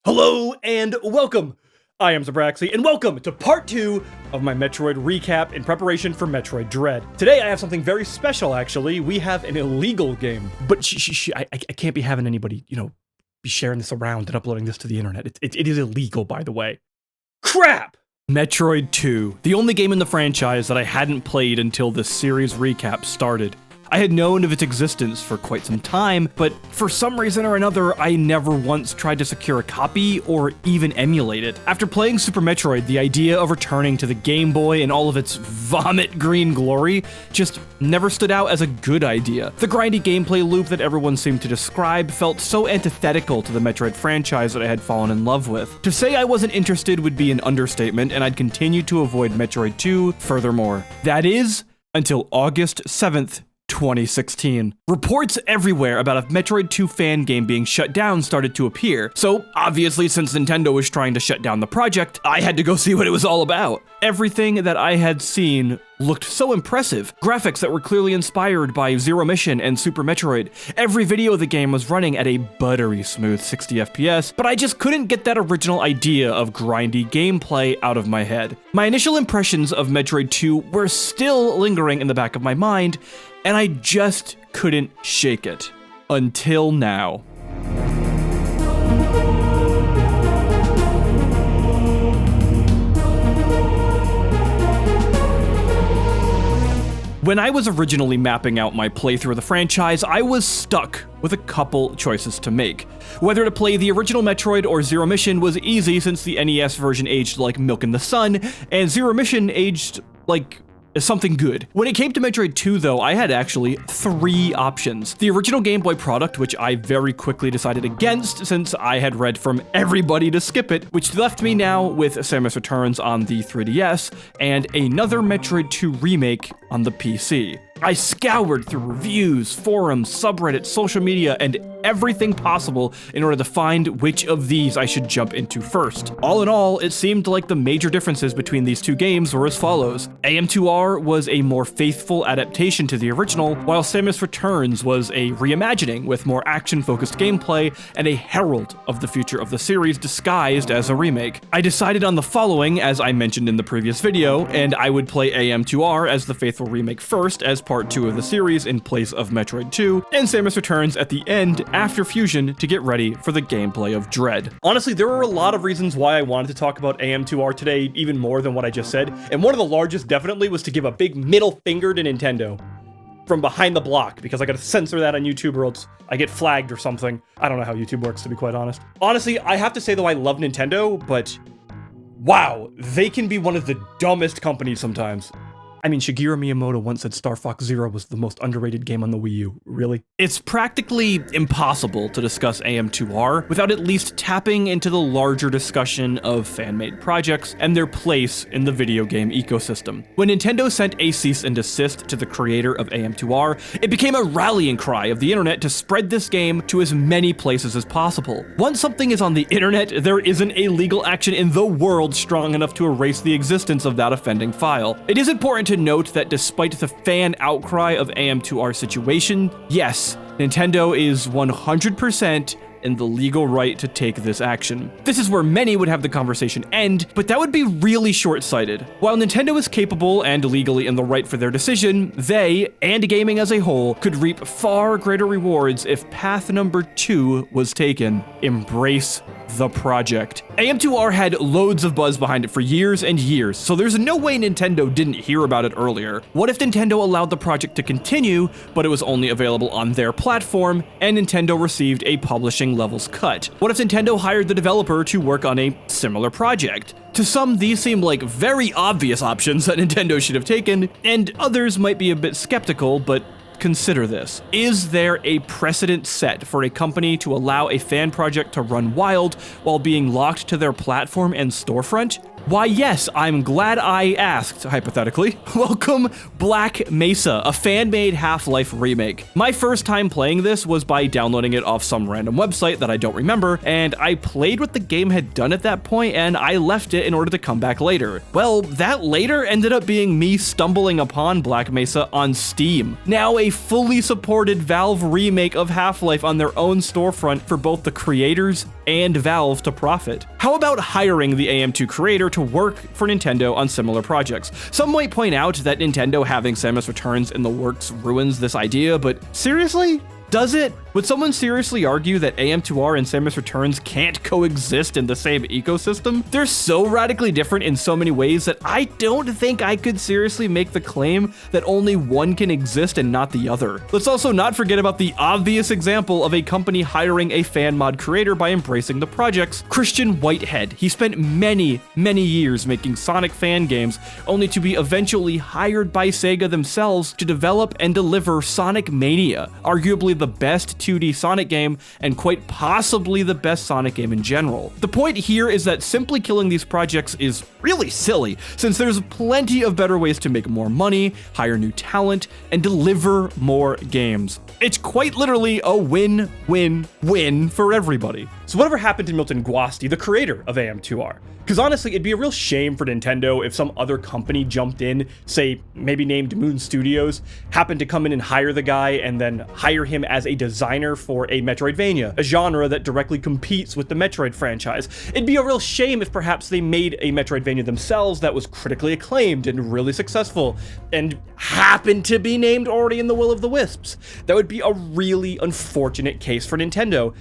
Hello and welcome! I am Zerbraxi, and welcome to part 2 of my Metroid recap in preparation for Metroid Dread. Today I have something very special, actually. We have an illegal game. But I can't be having anybody, be sharing this around and uploading this to the internet. It is illegal, by the way. Crap! Metroid 2, the only game in the franchise that I hadn't played until this series recap started. I had known of its existence for quite some time, but for some reason or another, I never once tried to secure a copy or even emulate it. After playing Super Metroid, the idea of returning to the Game Boy in all of its vomit green glory just never stood out as a good idea. The grindy gameplay loop that everyone seemed to describe felt so antithetical to the Metroid franchise that I had fallen in love with. To say I wasn't interested would be an understatement, and I'd continue to avoid Metroid 2 furthermore. That is, until August 7th, 2016. Reports everywhere about a Metroid 2 fan game being shut down started to appear, so obviously since Nintendo was trying to shut down the project, I had to go see what it was all about. Everything that I had seen looked so impressive. Graphics that were clearly inspired by Zero Mission and Super Metroid. Every video of the game was running at a buttery smooth 60 FPS, but I just couldn't get that original idea of grindy gameplay out of my head. My initial impressions of Metroid 2 were still lingering in the back of my mind, and I just couldn't shake it. Until now. When I was originally mapping out my playthrough of the franchise, I was stuck with a couple choices to make. Whether to play the original Metroid or Zero Mission was easy since the NES version aged like milk in the sun, and Zero Mission aged like something good. When it came to Metroid 2 though, I had actually 3 options. The original Game Boy product, which I very quickly decided against since I had read from everybody to skip it, which left me now with Samus Returns on the 3DS and another Metroid 2 remake on the PC. I scoured through reviews, forums, subreddits, social media, and everything possible in order to find which of these I should jump into first. All in all, it seemed like the major differences between these two games were as follows. AM2R was a more faithful adaptation to the original, while Samus Returns was a reimagining with more action-focused gameplay and a herald of the future of the series disguised as a remake. I decided on the following, as I mentioned in the previous video, and I would play AM2R as the faithful remake first as part 2 of the series in place of Metroid 2, and Samus Returns at the end after Fusion to get ready for the gameplay of Dread. Honestly, there were a lot of reasons why I wanted to talk about AM2R today, even more than what I just said, and one of the largest definitely was to give a big middle finger to Nintendo from behind the block, because I gotta censor that on YouTube or else I get flagged or something. I don't know how YouTube works, to be quite honest. Honestly, I have to say though, I love Nintendo, but wow, they can be one of the dumbest companies sometimes. I mean, Shigeru Miyamoto once said Star Fox Zero was the most underrated game on the Wii U. Really? It's practically impossible to discuss AM2R without at least tapping into the larger discussion of fan-made projects and their place in the video game ecosystem. When Nintendo sent a cease and desist to the creator of AM2R, it became a rallying cry of the internet to spread this game to as many places as possible. Once something is on the internet, there isn't a legal action in the world strong enough to erase the existence of that offending file. It is important to note that despite the fan outcry of AM2R's situation, yes, Nintendo is 100% in the legal right to take this action. This is where many would have the conversation end, but that would be really short-sighted. While Nintendo is capable and legally in the right for their decision, they, and gaming as a whole, could reap far greater rewards if path number 2 was taken. Embrace the project. AM2R had loads of buzz behind it for years and years, so there's no way Nintendo didn't hear about it earlier. What if Nintendo allowed the project to continue, but it was only available on their platform, and Nintendo received a publishing levels cut? What if Nintendo hired the developer to work on a similar project? To some, these seem like very obvious options that Nintendo should have taken, and others might be a bit skeptical, but consider this. Is there a precedent set for a company to allow a fan project to run wild while being locked to their platform and storefront? Why yes, I'm glad I asked, hypothetically. Welcome Black Mesa, a fan-made Half-Life remake. My first time playing this was by downloading it off some random website that I don't remember, and I played what the game had done at that point, and I left it in order to come back later. Well, that later ended up being me stumbling upon Black Mesa on Steam. Now a fully supported Valve remake of Half-Life on their own storefront for both the creators and Valve to profit. How about hiring the AM2 creator to work for Nintendo on similar projects? Some might point out that Nintendo having Samus Returns in the works ruins this idea, but seriously? Does it? Would someone seriously argue that AM2R and Samus Returns can't coexist in the same ecosystem? They're so radically different in so many ways that I don't think I could seriously make the claim that only one can exist and not the other. Let's also not forget about the obvious example of a company hiring a fan mod creator by embracing the projects, Christian Whitehead. He spent many years making Sonic fan games, only to be eventually hired by Sega themselves to develop and deliver Sonic Mania, arguably the best 2D Sonic game, and quite possibly the best Sonic game in general. The point here is that simply killing these projects is really silly, since there's plenty of better ways to make more money, hire new talent, and deliver more games. It's quite literally a win-win-win for everybody. So whatever happened to Milton Guasti, the creator of AM2R? Because honestly, it'd be a real shame for Nintendo if some other company jumped in, say, maybe named Moon Studios, happened to come in and hire the guy and then hire him as a designer for a Metroidvania, a genre that directly competes with the Metroid franchise. It'd be a real shame if perhaps they made a Metroidvania themselves that was critically acclaimed and really successful, and happened to be named already in the Will of the Wisps. That would be a really unfortunate case for Nintendo.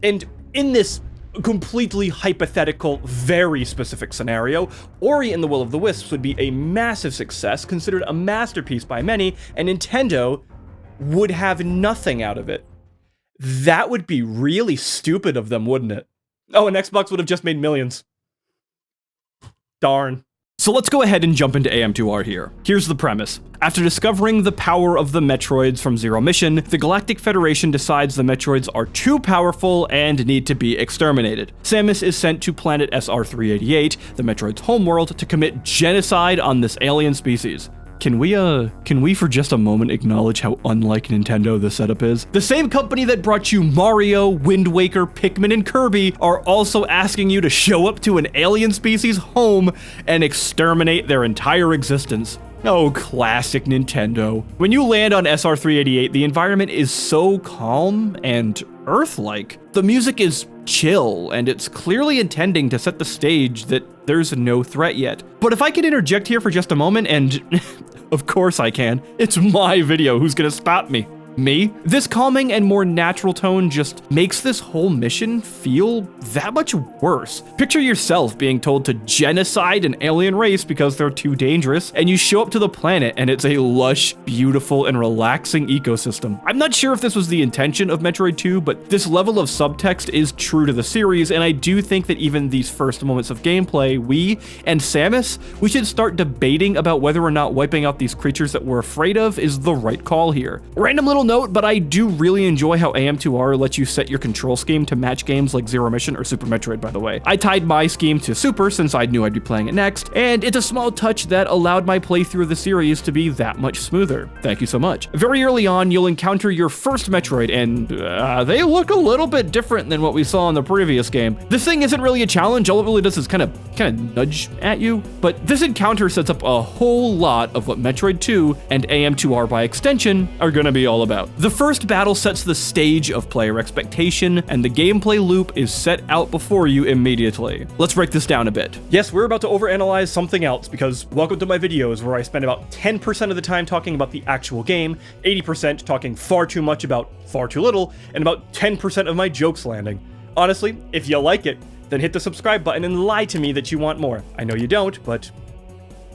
And in this completely hypothetical, very specific scenario, Ori and the Will of the Wisps would be a massive success, considered a masterpiece by many, and Nintendo would have nothing out of it. That would be really stupid of them, wouldn't it? Oh, and Xbox would have just made millions. Darn. So let's go ahead and jump into AM2R here. Here's the premise. After discovering the power of the Metroids from Zero Mission, the Galactic Federation decides the Metroids are too powerful and need to be exterminated. Samus is sent to planet SR-388, the Metroid's homeworld, to commit genocide on this alien species. Can we for just a moment acknowledge how unlike Nintendo the setup is? The same company that brought you Mario, Wind Waker, Pikmin, and Kirby are also asking you to show up to an alien species' home and exterminate their entire existence. Oh, classic Nintendo. When you land on SR-388, the environment is so calm and Earth-like. The music is chill, and it's clearly intending to set the stage that there's no threat yet. But if I can interject here for just a moment, and of course I can, it's my video, who's gonna stop me? Me? This calming and more natural tone just makes this whole mission feel that much worse. Picture yourself being told to genocide an alien race because they're too dangerous, and you show up to the planet and it's a lush, beautiful, and relaxing ecosystem. I'm not sure if this was the intention of Metroid 2, but this level of subtext is true to the series, and I do think that even these first moments of gameplay, we and Samus, we should start debating about whether or not wiping out these creatures that we're afraid of is the right call here. Random little note, but I do really enjoy how AM2R lets you set your control scheme to match games like Zero Mission or Super Metroid, by the way. I tied my scheme to Super since I knew I'd be playing it next, and it's a small touch that allowed my playthrough of the series to be that much smoother. Thank you so much. Very early on, you'll encounter your first Metroid, and they look a little bit different than what we saw in the previous game. This thing isn't really a challenge, all it really does is kind of nudge at you, but this encounter sets up a whole lot of what Metroid 2 and AM2R by extension are gonna be all about. The first battle sets the stage of player expectation, and the gameplay loop is set out before you immediately. Let's break this down a bit. Yes, we're about to overanalyze something else, because welcome to my videos where I spend about 10% of the time talking about the actual game, 80% talking far too much about far too little, and about 10% of my jokes landing. Honestly, if you like it, then hit the subscribe button and lie to me that you want more. I know you don't, but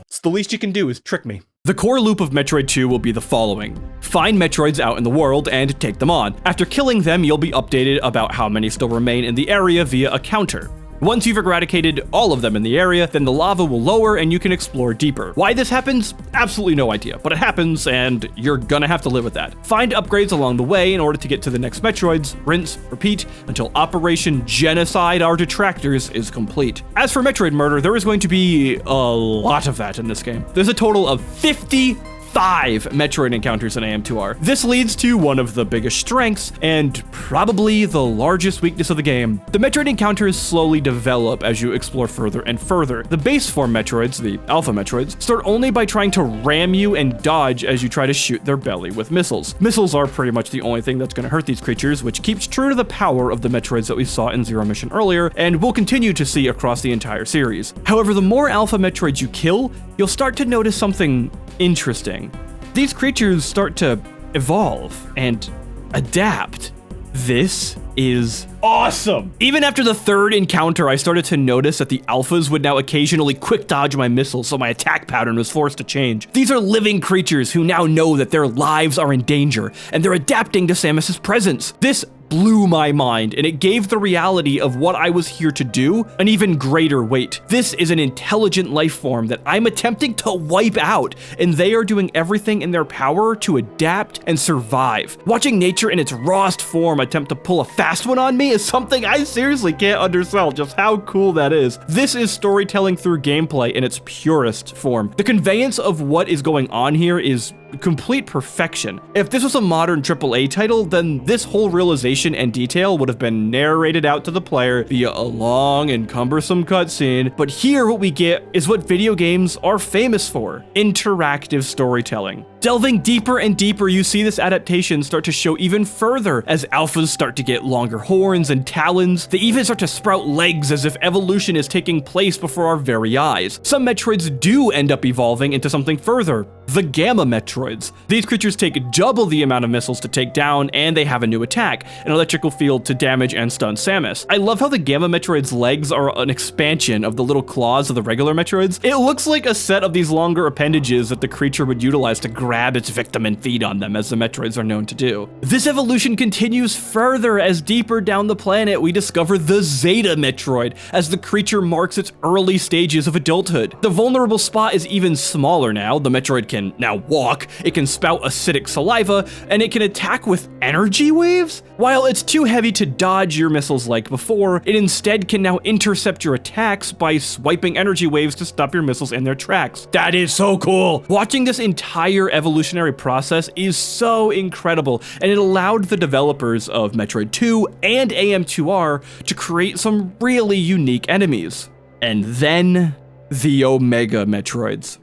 it's the least you can do is trick me. The core loop of Metroid 2 will be the following. Find Metroids out in the world and take them on. After killing them, you'll be updated about how many still remain in the area via a counter. Once you've eradicated all of them in the area, then the lava will lower and you can explore deeper. Why this happens? Absolutely no idea, but it happens and you're gonna have to live with that. Find upgrades along the way in order to get to the next Metroids, rinse, repeat, until Operation Genocide Our Detractors is complete. As for Metroid murder, there is going to be a lot of that in this game. There's a total of 50 5 Metroid encounters in AM2R. This leads to one of the biggest strengths and probably the largest weakness of the game. The Metroid encounters slowly develop as you explore further and further. The base form Metroids, the Alpha Metroids, start only by trying to ram you and dodge as you try to shoot their belly with missiles. Missiles are pretty much the only thing that's going to hurt these creatures, which keeps true to the power of the Metroids that we saw in Zero Mission earlier, and will continue to see across the entire series. However, the more Alpha Metroids you kill, you'll start to notice something interesting. These creatures start to evolve and adapt. This is awesome. Even after the third encounter, I started to notice that the alphas would now occasionally quick dodge my missiles, so my attack pattern was forced to change. These are living creatures who now know that their lives are in danger, and they're adapting to Samus's presence. This blew my mind, and it gave the reality of what I was here to do an even greater weight. This is an intelligent life form that I'm attempting to wipe out, and they are doing everything in their power to adapt and survive. Watching nature in its rawest form attempt to pull a fast one on me is something I seriously can't undersell just how cool that is. This is storytelling through gameplay in its purest form. The conveyance of what is going on here is complete perfection. If this was a modern AAA title, then this whole realization and detail would have been narrated out to the player via a long and cumbersome cutscene, but here what we get is what video games are famous for: interactive storytelling. Delving deeper and deeper, you see this adaptation start to show even further as alphas start to get longer horns and talons. They even start to sprout legs as if evolution is taking place before our very eyes. Some Metroids do end up evolving into something further: the Gamma Metroids. These creatures take double the amount of missiles to take down, and they have a new attack, an electrical field to damage and stun Samus. I love how the Gamma Metroids' legs are an expansion of the little claws of the regular Metroids. It looks like a set of these longer appendages that the creature would utilize to grab its victim and feed on them, as the Metroids are known to do. This evolution continues further as deeper down the planet we discover the Zeta Metroid, as the creature marks its early stages of adulthood. The vulnerable spot is even smaller now. The Metroid can now walk, it can spout acidic saliva, and it can attack with energy waves? While it's too heavy to dodge your missiles like before, it instead can now intercept your attacks by swiping energy waves to stop your missiles in their tracks. That is so cool! Watching this entire evolutionary process is so incredible, and it allowed the developers of Metroid 2 and AM2R to create some really unique enemies. And then, the Omega Metroids.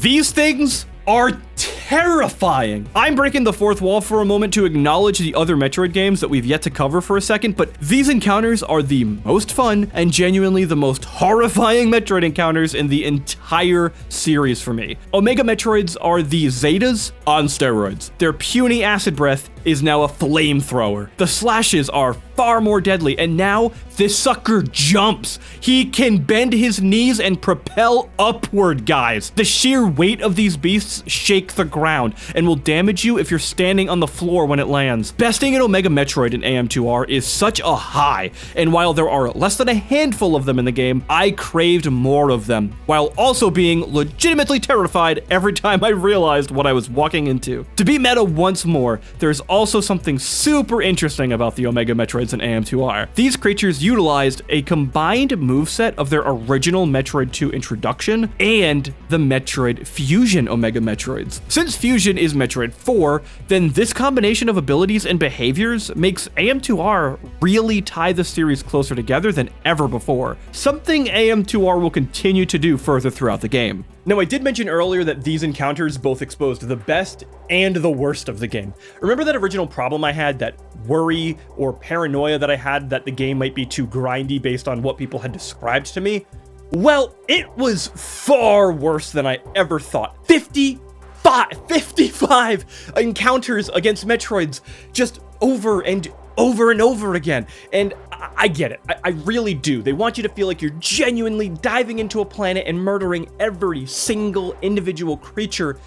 These things are terrifying. I'm breaking the fourth wall for a moment to acknowledge the other Metroid games that we've yet to cover for a second, but these encounters are the most fun and genuinely the most horrifying Metroid encounters in the entire series for me. Omega Metroids are the Zetas on steroids. Their puny acid breath is now a flamethrower. The slashes are far more deadly, and now this sucker jumps. He can bend his knees and propel upward, guys. The sheer weight of these beasts shake the ground and will damage you if you're standing on the floor when it lands. Besting an Omega Metroid in AM2R is such a high, and while there are less than a handful of them in the game, I craved more of them, while also being legitimately terrified every time I realized what I was walking into. To be meta once more, there's also something super interesting about the Omega Metroids in AM2R. These creatures utilized a combined moveset of their original Metroid 2 introduction and the Metroid Fusion Omega Metroids. Since Fusion is Metroid 4, then this combination of abilities and behaviors makes AM2R really tie the series closer together than ever before, something AM2R will continue to do further throughout the game. Now, I did mention earlier that these encounters both exposed the best and the worst of the game. Remember that original problem I had, that worry or paranoia that I had that the game might be too grindy based on what people had described to me? Well, it was far worse than I ever thought. 55 encounters against Metroids just over and over again. And I get it. I really do. They want you to feel like you're genuinely diving into a planet and murdering every single individual creature.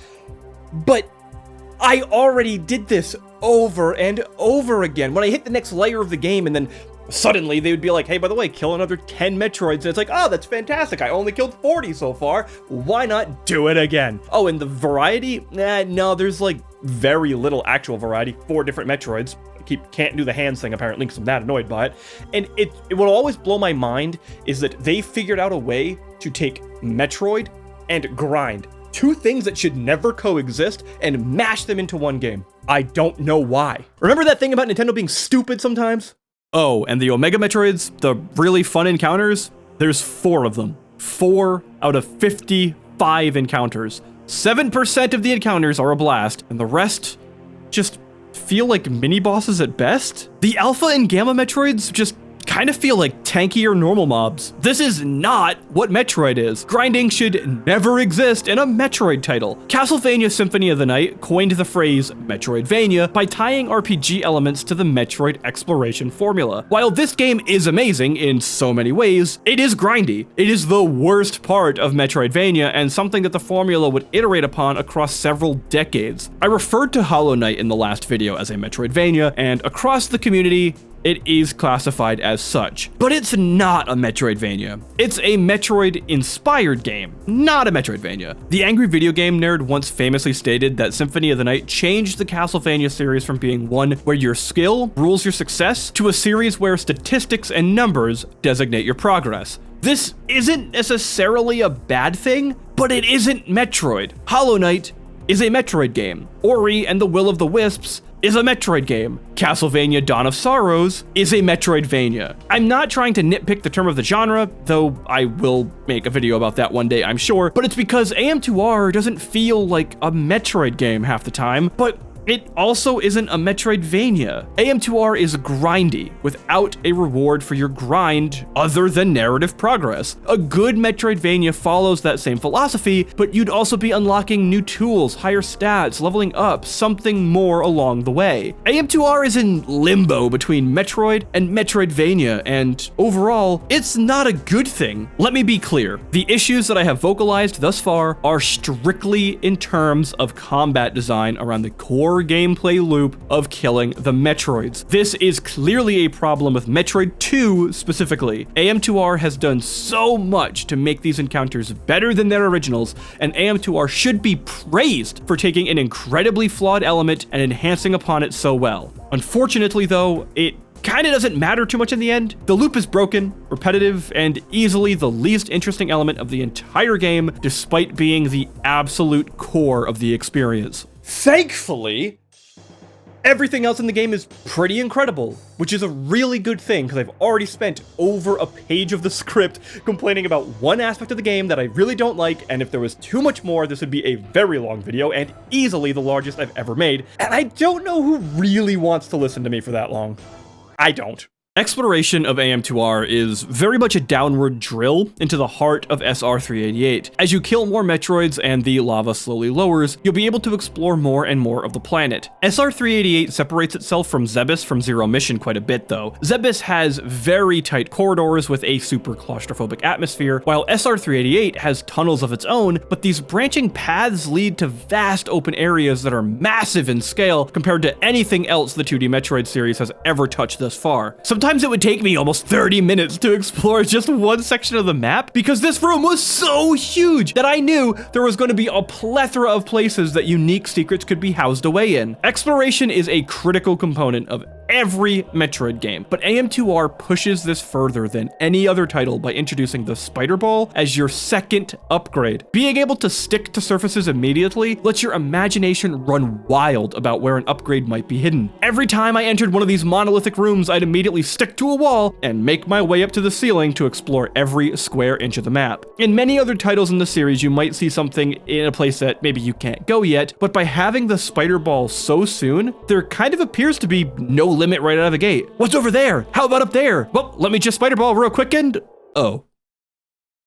But I already did this over and over again. When I hit the next layer of the game and then suddenly they would be like, hey, by the way, kill another 10 Metroids. And it's like, oh, that's fantastic. I only killed 40 so far. Why not do it again? Oh, and the variety? No, there's like very little actual variety. 4 different Metroids. can't do the hands thing apparently because I'm that annoyed by it. And it will always blow my mind is that they figured out a way to take Metroid and grind, two things that should never coexist, and mash them into one game. I don't know why. Remember that thing about Nintendo being stupid sometimes? Oh, and the Omega Metroids, the really fun encounters, there's 4 of them. 4 out of 55 encounters. 7% of the encounters are a blast, and the rest just feel like mini-bosses at best. The Alpha and Gamma Metroids just kind of feel like tankier normal mobs. This is not what Metroid is. Grinding should never exist in a Metroid title. Castlevania Symphony of the Night coined the phrase Metroidvania by tying RPG elements to the Metroid exploration formula. While this game is amazing in so many ways, it is grindy. It is the worst part of Metroidvania and something that the formula would iterate upon across several decades. I referred to Hollow Knight in the last video as a Metroidvania, and across the community, it is classified as such. But it's not a Metroidvania. It's a Metroid-inspired game, not a Metroidvania. The Angry Video Game Nerd once famously stated that Symphony of the Night changed the Castlevania series from being one where your skill rules your success to a series where statistics and numbers designate your progress. This isn't necessarily a bad thing, but it isn't Metroid. Hollow Knight is a Metroid game. Ori and the Will of the Wisps is a Metroid game. Castlevania Dawn of Sorrows is a Metroidvania. I'm not trying to nitpick the term of the genre, though I will make a video about that one day, I'm sure, but it's because AM2R doesn't feel like a Metroid game half the time, but it also isn't a Metroidvania. AM2R is grindy, without a reward for your grind other than narrative progress. A good Metroidvania follows that same philosophy, but you'd also be unlocking new tools, higher stats, leveling up, something more along the way. AM2R is in limbo between Metroid and Metroidvania, and overall, it's not a good thing. Let me be clear, the issues that I have vocalized thus far are strictly in terms of combat design around the core gameplay loop of killing the Metroids. This is clearly a problem with Metroid 2 specifically. AM2R has done so much to make these encounters better than their originals, and AM2R should be praised for taking an incredibly flawed element and enhancing upon it so well. Unfortunately though, it kinda doesn't matter too much in the end. The loop is broken, repetitive, and easily the least interesting element of the entire game, despite being the absolute core of the experience. Thankfully, everything else in the game is pretty incredible, which is a really good thing because I've already spent over a page of the script complaining about one aspect of the game that I really don't like, and if there was too much more, this would be a very long video and easily the largest I've ever made, and I don't know who really wants to listen to me for that long. I don't. Exploration of AM2R is very much a downward drill into the heart of SR388. As you kill more Metroids and the lava slowly lowers, you'll be able to explore more and more of the planet. SR388 separates itself from Zebes from Zero Mission quite a bit though. Zebes has very tight corridors with a super claustrophobic atmosphere, while SR388 has tunnels of its own, but these branching paths lead to vast open areas that are massive in scale compared to anything else the 2D Metroid series has ever touched thus far. Sometimes it would take me almost 30 minutes to explore just one section of the map because this room was so huge that I knew there was going to be a plethora of places that unique secrets could be housed away in. Exploration is a critical component of every Metroid game, but AM2R pushes this further than any other title by introducing the Spider Ball as your second upgrade. Being able to stick to surfaces immediately lets your imagination run wild about where an upgrade might be hidden. Every time I entered one of these monolithic rooms, I'd immediately stick to a wall and make my way up to the ceiling to explore every square inch of the map. In many other titles in the series, you might see something in a place that maybe you can't go yet, but by having the Spider Ball so soon, there kind of appears to be no limit right out of the gate. What's over there? How about up there? Well, let me just Spider Ball real quick and... oh.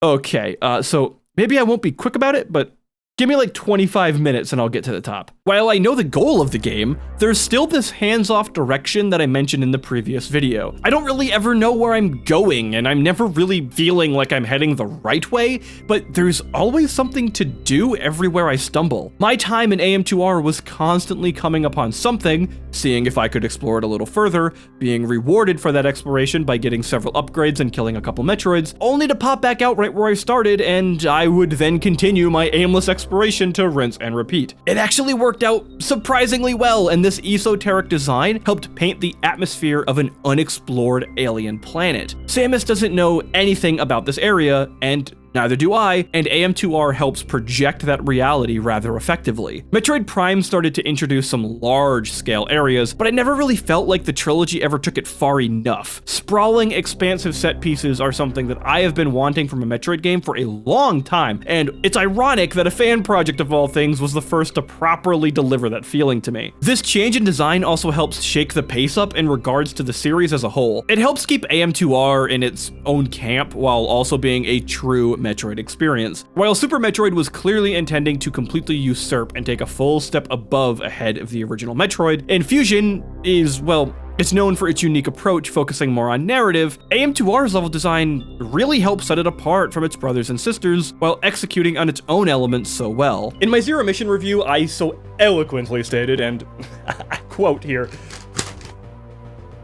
Okay, so maybe I won't be quick about it, but give me like 25 minutes and I'll get to the top. While I know the goal of the game, there's still this hands-off direction that I mentioned in the previous video. I don't really ever know where I'm going, and I'm never really feeling like I'm heading the right way, but there's always something to do everywhere I stumble. My time in AM2R was constantly coming upon something, seeing if I could explore it a little further, being rewarded for that exploration by getting several upgrades and killing a couple Metroids, only to pop back out right where I started, and I would then continue my aimless exploration exploration to rinse and repeat. It actually worked out surprisingly well, and this esoteric design helped paint the atmosphere of an unexplored alien planet. Samus doesn't know anything about this area, and neither do I, and AM2R helps project that reality rather effectively. Metroid Prime started to introduce some large-scale areas, but I never really felt like the trilogy ever took it far enough. Sprawling, expansive set pieces are something that I have been wanting from a Metroid game for a long time, and it's ironic that a fan project of all things was the first to properly deliver that feeling to me. This change in design also helps shake the pace up in regards to the series as a whole. It helps keep AM2R in its own camp while also being a true Metroid experience. While Super Metroid was clearly intending to completely usurp and take a full step above ahead of the original Metroid, Infusion is, well, it's known for its unique approach, focusing more on narrative. AM2R's level design really helps set it apart from its brothers and sisters, while executing on its own elements so well. In my Zero Mission review, I so eloquently stated, and I quote here,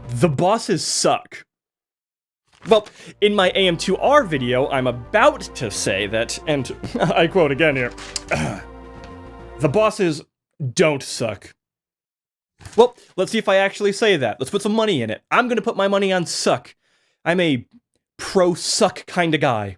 "The bosses suck." Well, in my AM2R video, I'm about to say that, and I quote again here, "The bosses don't suck." Well, let's see if I actually say that. Let's put some money in it. I'm gonna put my money on suck. I'm a pro-suck kind of guy.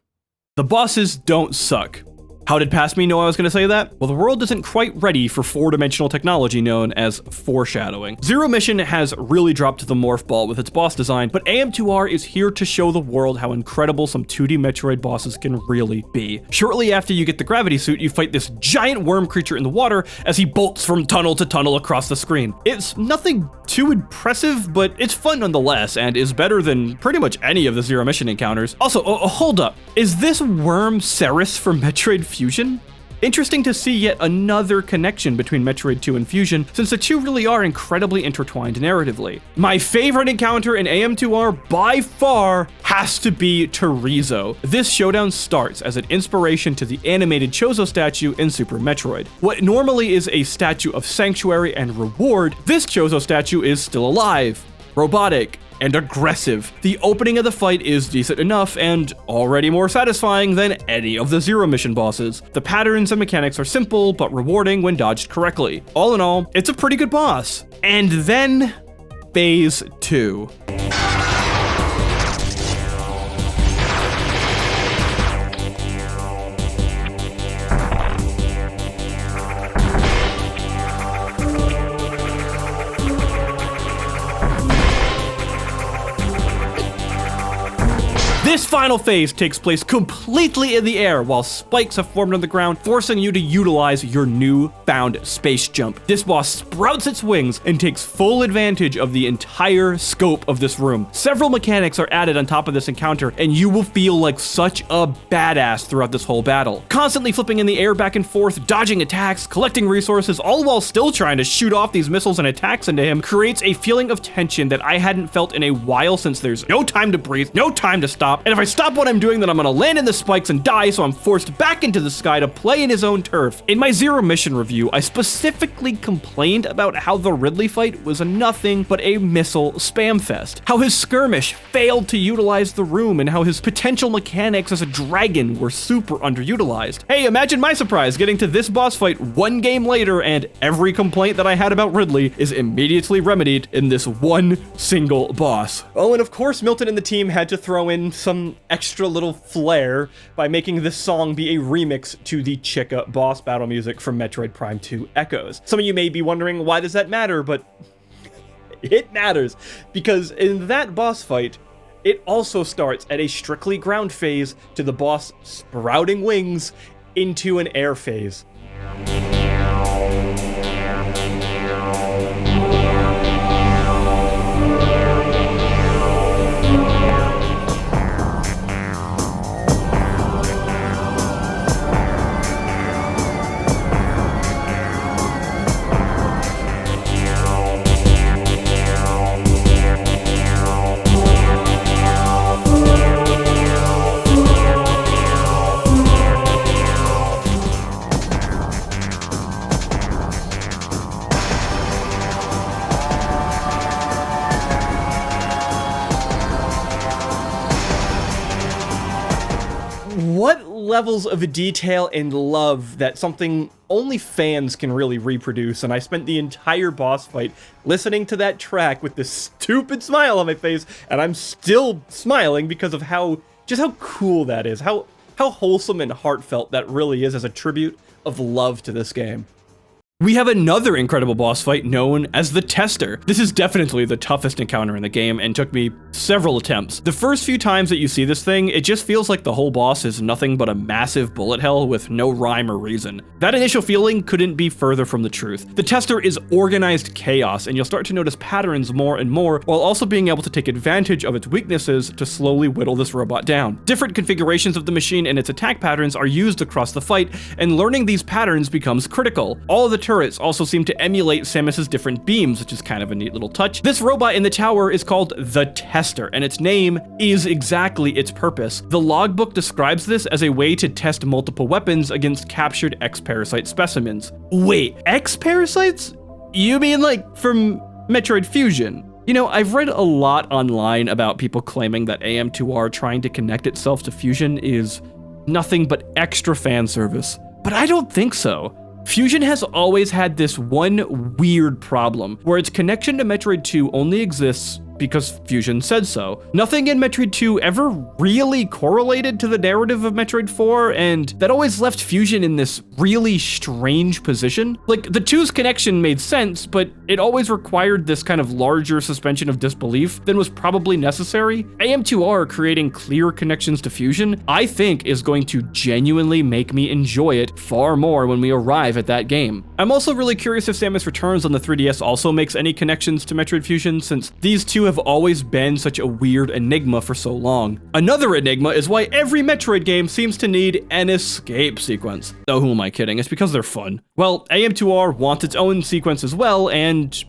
The bosses don't suck. How did past me know I was going to say that? Well, the world isn't quite ready for four-dimensional technology known as foreshadowing. Zero Mission has really dropped the morph ball with its boss design, but AM2R is here to show the world how incredible some 2D Metroid bosses can really be. Shortly after you get the gravity suit, you fight this giant worm creature in the water as he bolts from tunnel to tunnel across the screen. It's nothing too impressive, but it's fun nonetheless, and is better than pretty much any of the Zero Mission encounters. Also, hold up. Is this worm Ceres from Metroid Fusion? Interesting to see yet another connection between Metroid 2 and Fusion, since the two really are incredibly intertwined narratively. My favorite encounter in AM2R by far has to be Terizo. This showdown starts as an inspiration to the animated Chozo statue in Super Metroid. What normally is a statue of sanctuary and reward, this Chozo statue is still alive, robotic, and aggressive. The opening of the fight is decent enough and already more satisfying than any of the Zero Mission bosses. The patterns and mechanics are simple but rewarding when dodged correctly. All in all, it's a pretty good boss. And then, Phase 2. This final phase takes place completely in the air while spikes have formed on the ground, forcing you to utilize your newfound space jump. This boss sprouts its wings and takes full advantage of the entire scope of this room. Several mechanics are added on top of this encounter, and you will feel like such a badass throughout this whole battle. Constantly flipping in the air back and forth, dodging attacks, collecting resources, all while still trying to shoot off these missiles and attacks into him, creates a feeling of tension that I hadn't felt in a while, since there's no time to breathe, no time to stop, and if I stop what I'm doing, then I'm gonna land in the spikes and die, so I'm forced back into the sky to play in his own turf. In my Zero Mission review, I specifically complained about how the Ridley fight was nothing but a missile spam fest, how his skirmish failed to utilize the room, and how his potential mechanics as a dragon were super underutilized. Hey, imagine my surprise getting to this boss fight one game later, and every complaint that I had about Ridley is immediately remedied in this one single boss. Oh, and of course Milton and the team had to throw in some extra little flair by making this song be a remix to the Chica boss battle music from Metroid Prime 2 Echoes. Some of you may be wondering, why does that matter? But it matters, because in that boss fight, it also starts at a strictly ground phase to the boss sprouting wings into an air phase. levels of detail and love that something only fans can really reproduce, and I spent the entire boss fight listening to that track with this stupid smile on my face, and I'm still smiling because of how cool that is, how wholesome and heartfelt that really is as a tribute of love to this game. We have another incredible boss fight known as the Tester. This is definitely the toughest encounter in the game and took me several attempts. The first few times that you see this thing, it just feels like the whole boss is nothing but a massive bullet hell with no rhyme or reason. That initial feeling couldn't be further from the truth. The Tester is organized chaos, and you'll start to notice patterns more and more, while also being able to take advantage of its weaknesses to slowly whittle this robot down. Different configurations of the machine and its attack patterns are used across the fight, and learning these patterns becomes critical. All of the turrets also seem to emulate Samus's different beams, which is kind of a neat little touch. This robot in the tower is called the Tester, and its name is exactly its purpose. The logbook describes this as a way to test multiple weapons against captured X-Parasite specimens. Wait, X-Parasites? You mean like from Metroid Fusion? You know, I've read a lot online about people claiming that AM2R trying to connect itself to Fusion is nothing but extra fan service, but I don't think so. Fusion has always had this one weird problem, where its connection to Metroid 2 only exists because Fusion said so. Nothing in Metroid 2 ever really correlated to the narrative of Metroid 4, and that always left Fusion in this really strange position. Like, the 2's connection made sense, but it always required this kind of larger suspension of disbelief than was probably necessary. AM2R creating clear connections to Fusion, I think, is going to genuinely make me enjoy it far more when we arrive at that game. I'm also really curious if Samus Returns on the 3DS also makes any connections to Metroid Fusion, since these two have always been such a weird enigma for so long. Another enigma is why every Metroid game seems to need an escape sequence. Oh, who am I kidding? It's because they're fun. Well, AM2R wants its own sequence as well, and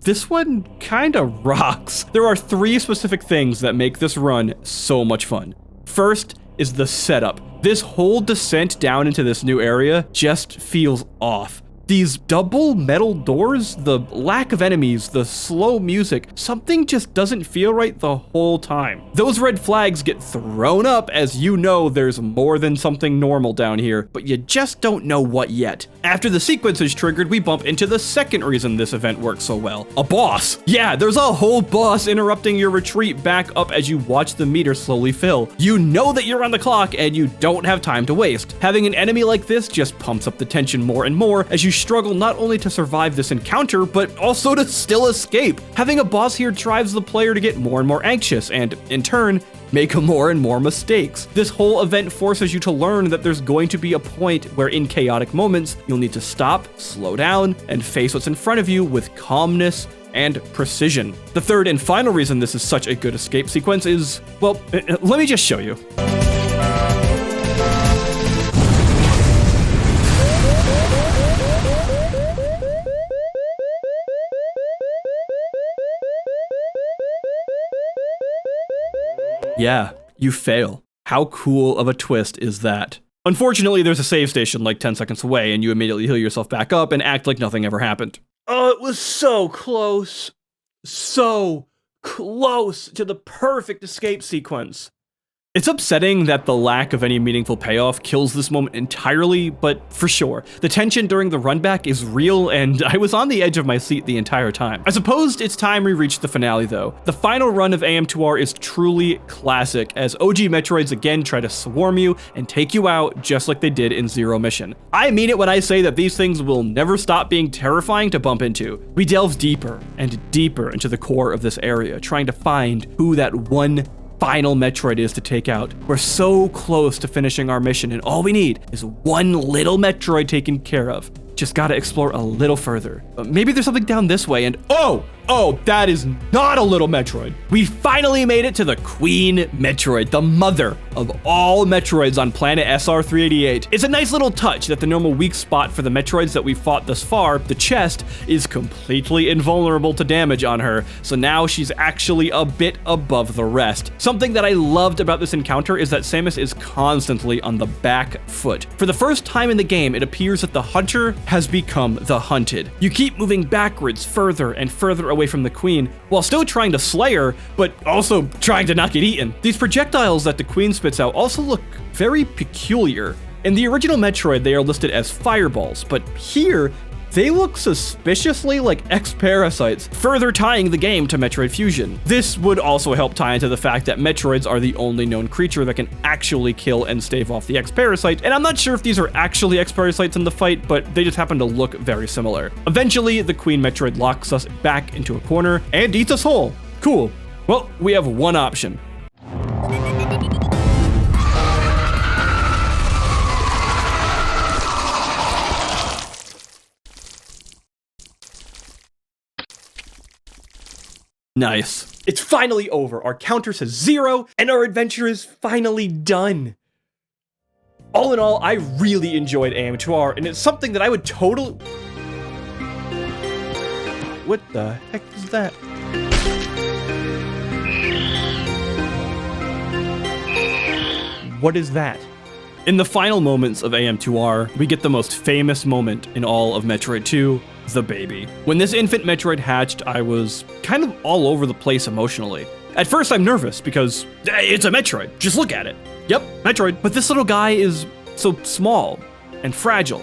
this one kinda rocks. There are 3 specific things that make this run so much fun. First is the setup. This whole descent down into this new area just feels off. These double metal doors, the lack of enemies, the slow music, something just doesn't feel right the whole time. Those red flags get thrown up as you know there's more than something normal down here, but you just don't know what yet. After the sequence is triggered, we bump into the second reason this event works so well. A boss. Yeah, there's a whole boss interrupting your retreat back up as you watch the meter slowly fill. You know that you're on the clock and you don't have time to waste. Having an enemy like this just pumps up the tension more and more as you struggle not only to survive this encounter, but also to still escape. Having a boss here drives the player to get more and more anxious, and in turn, make more and more mistakes. This whole event forces you to learn that there's going to be a point where in chaotic moments, you'll need to stop, slow down, and face what's in front of you with calmness and precision. The third and final reason this is such a good escape sequence is, well, let me just show you. Yeah, you fail. How cool of a twist is that? Unfortunately, there's a save station like 10 seconds away, and you immediately heal yourself back up and act like nothing ever happened. Oh, it was so close. So close to the perfect escape sequence. It's upsetting that the lack of any meaningful payoff kills this moment entirely, but for sure, the tension during the run back is real, and I was on the edge of my seat the entire time. I suppose it's time we reach the finale though. The final run of AM2R is truly classic, as OG Metroids again try to swarm you and take you out just like they did in Zero Mission. I mean it when I say that these things will never stop being terrifying to bump into. We delve deeper and deeper into the core of this area, trying to find who that one final Metroid is to take out. We're so close to finishing our mission, and all we need is one little Metroid taken care of. Just gotta explore a little further. Maybe there's something down this way, and oh, that is not a little Metroid. We finally made it to the Queen Metroid, the mother of all Metroids on planet SR388. It's a nice little touch that the normal weak spot for the Metroids that we've fought thus far, the chest, is completely invulnerable to damage on her, so now she's actually a bit above the rest. Something that I loved about this encounter is that Samus is constantly on the back foot. For the first time in the game, it appears that the hunter has become the hunted. You keep moving backwards further and further away from the queen, while still trying to slay her, but also trying to not get eaten. These projectiles that the queen spits out also look very peculiar. In the original Metroid, they are listed as fireballs, but here, they look suspiciously like X-parasites, further tying the game to Metroid Fusion. This would also help tie into the fact that Metroids are the only known creature that can actually kill and stave off the X-parasite, and I'm not sure if these are actually X-parasites in the fight, but they just happen to look very similar. Eventually, the Queen Metroid locks us back into a corner and eats us whole. Cool. Well, we have one option. Nice. It's finally over. Our counter says 0, and our adventure is finally done. All in all, I really enjoyed AM2R, and it's something that I would totally... What the heck is that? What is that? In the final moments of AM2R, we get the most famous moment in all of Metroid 2, the baby. When this infant Metroid hatched, I was kind of all over the place emotionally. At first, I'm nervous because it's a Metroid. Just look at it. Yep, Metroid. But this little guy is so small and fragile.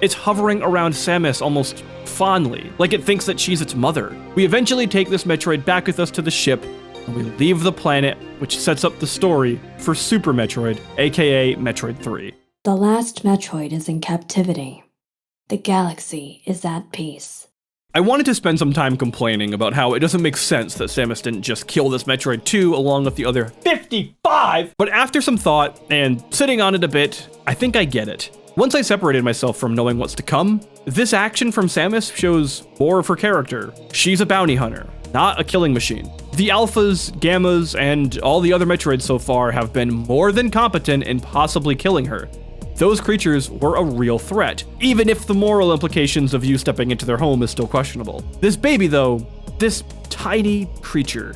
It's hovering around Samus almost fondly, like it thinks that she's its mother. We eventually take this Metroid back with us to the ship, and we leave the planet, which sets up the story for Super Metroid, aka Metroid 3. The last Metroid is in captivity. The galaxy is at peace. I wanted to spend some time complaining about how it doesn't make sense that Samus didn't just kill this Metroid 2 along with the other 55, but after some thought and sitting on it a bit, I think I get it. Once I separated myself from knowing what's to come, this action from Samus shows more of her character. She's a bounty hunter, not a killing machine. The Alphas, Gammas, and all the other Metroids so far have been more than competent in possibly killing her. Those creatures were a real threat, even if the moral implications of you stepping into their home is still questionable. This baby, though, this tiny creature,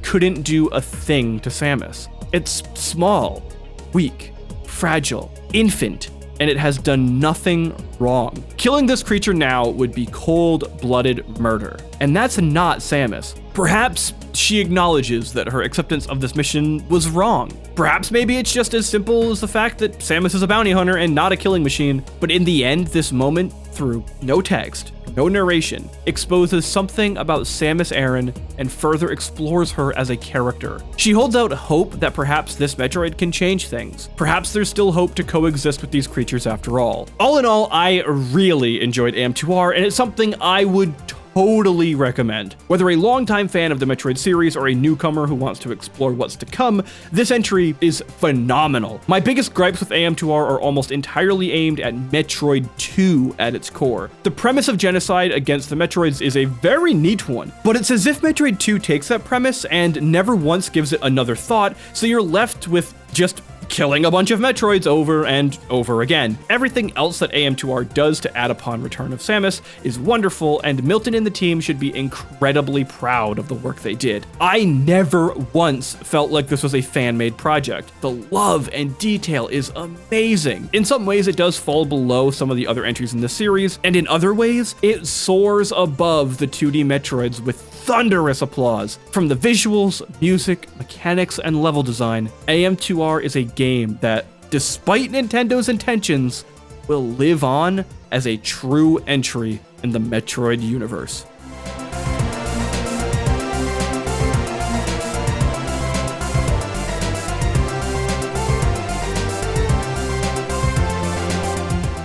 couldn't do a thing to Samus. It's small, weak, fragile, infant, and it has done nothing wrong. Killing this creature now would be cold-blooded murder, and that's not Samus. Perhaps she acknowledges that her acceptance of this mission was wrong. Perhaps maybe it's just as simple as the fact that Samus is a bounty hunter and not a killing machine, but in the end, this moment, through no text, no narration, exposes something about Samus Aran and further explores her as a character. She holds out hope that perhaps this Metroid can change things. Perhaps there's still hope to coexist with these creatures after all. All in all, I really enjoyed AM2R, and it's something I would totally recommend. Whether a longtime fan of the Metroid series or a newcomer who wants to explore what's to come, this entry is phenomenal. My biggest gripes with AM2R are almost entirely aimed at Metroid 2 at its core. The premise of genocide against the Metroids is a very neat one, but it's as if Metroid 2 takes that premise and never once gives it another thought, so you're left with just killing a bunch of Metroids over and over again. Everything else that AM2R does to add upon Return of Samus is wonderful, and Milton and the team should be incredibly proud of the work they did. I never once felt like this was a fan-made project. The love and detail is amazing. In some ways, it does fall below some of the other entries in the series, and in other ways, it soars above the 2D Metroids with thunderous applause. From the visuals, music, mechanics, and level design, AM2R is a game that, despite Nintendo's intentions, will live on as a true entry in the Metroid universe.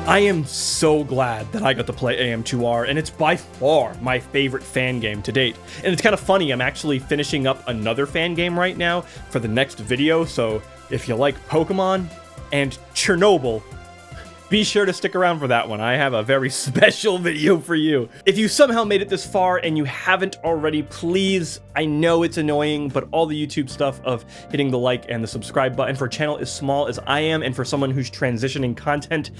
I am so glad that I got to play AM2R, and it's by far my favorite fan game to date. And it's kind of funny, I'm actually finishing up another fan game right now for the next video, so if you like Pokemon and Chernobyl, be sure to stick around for that one. I have a very special video for you. If you somehow made it this far and you haven't already, please, I know it's annoying, but all the YouTube stuff of hitting the like and the subscribe button for a channel as small as I am, and for someone who's transitioning content,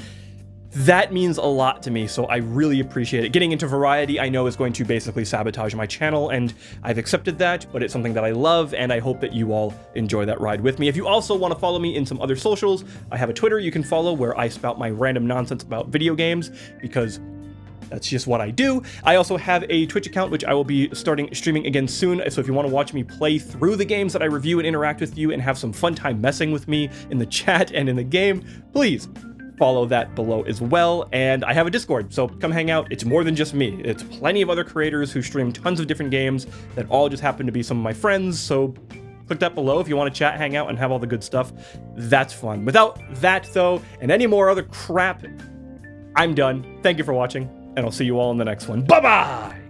that means a lot to me, so I really appreciate it. Getting into variety, I know, is going to basically sabotage my channel, and I've accepted that, but it's something that I love, and I hope that you all enjoy that ride with me. If you also want to follow me in some other socials, I have a Twitter you can follow where I spout my random nonsense about video games, because That's just what I do. I also have a Twitch account, which I will be starting streaming again soon. So if you want to watch me play through the games that I review and interact with you and have some fun time messing with me in the chat and in the game, please follow that below as well. And I have a Discord, so come hang out. It's more than just me. It's plenty of other creators who stream tons of different games that all just happen to be some of my friends. So click that below if you want to chat, hang out, and have all the good stuff. That's fun. Without that, though, and any more other crap, I'm done. Thank you for watching, and I'll see you all in the next one. Bye-bye!